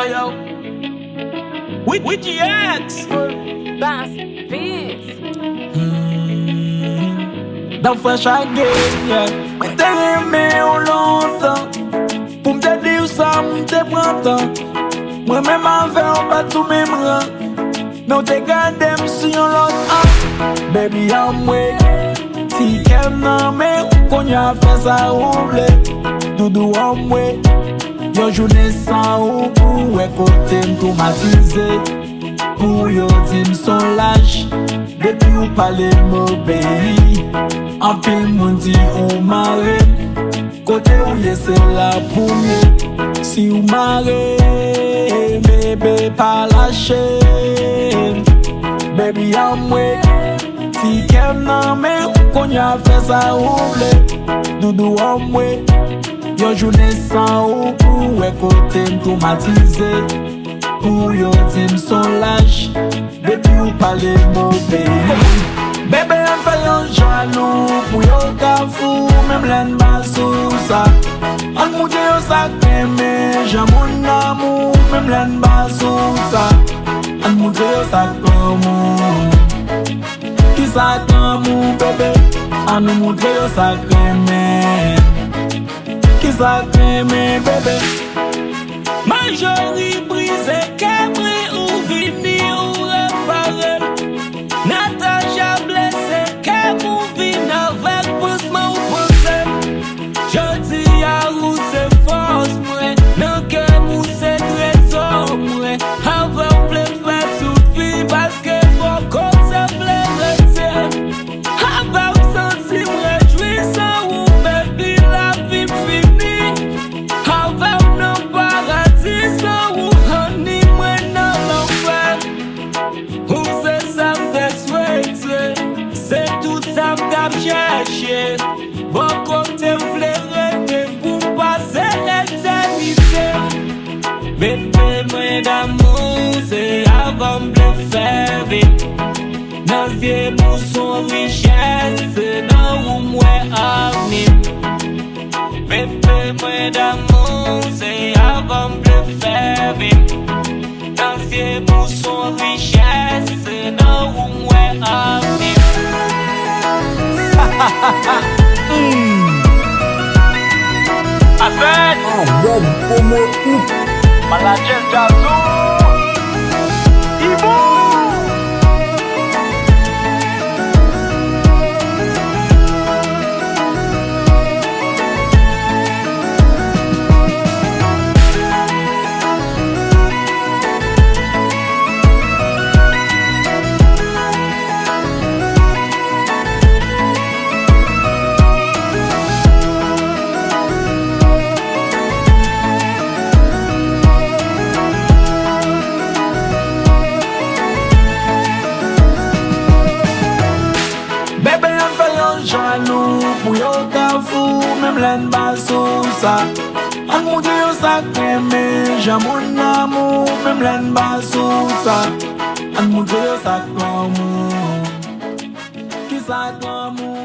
yo, with the X. Bass, beats. Dans fresh again, yeah. Mais t'es aimé au longtemps. Pour m'te dire ça, m'te prend temps. Moi-même avec on pas tout même rang. Mais on te garde si on l'autre. Baby, I'm waiting. Si qu'elle n'a mais qu'on y a fait ça roule. Doudou, I'm waiting. Yo journée sans ou pour écouter m'automatiser. Pour yo dim son lâche. Depuis ou parler m'obéi. En pile moun di ou mare. Côté ou laisse la pour mieux. Si ou mare, bébé pas lâcher. Baby I'm waiting. Si qu'elle n'a mais qu'on y a fait ça roule. Doudou I'm waiting. Yo journée sans ou pour écouter m'automatiser. Pour yo dim son lâche. Depuis ou parler m'obéi. Bébé on fait yon jaloux. Pour yo ka fou. Même l'en bas sous ça. On moute yo sa kreme. J'aime mon amour. Même l'en bas sous ça. On moute yo sa kremou. Qui sa kremou bébé. On nous moute yo sa kreme. Qui sa kreme bébé. Majori brise, Kemri ou vini ou repare. Natacha blessé, Kem ou vini avec poussement ou poussé. Jodi a ou se force mwen, nan Kem ou se trésor mwen. Avant ple fè toute vie, parce que bon kon se ple rete. Avant senti m'rejoui sans ou baby la vie fini. Avant nan paradis sans ou honey mwen nan l'enfer. Ou se sa m'te souhaite, c'est tout ça m'tap cherché. Bon côté m'vle rete pour passer l'éternité. Bébé mwen d'amour, c'est avant m'ble faire vite. Nan zye mou son richesse, nan ou mwen avenir. Bébé mwen d'amour, c'est avant m'ble faire vite. Nan zye mou son richesse, nan ou mwen avenir. Afet Malajen Jazou Ibo jaloux, pour yo ka fou, même l'en bas sous ça. On moute yo sa kreme, j'aime mon amour, même l'en bas sous ça. On moute yo sa kremou, qui sa kremou,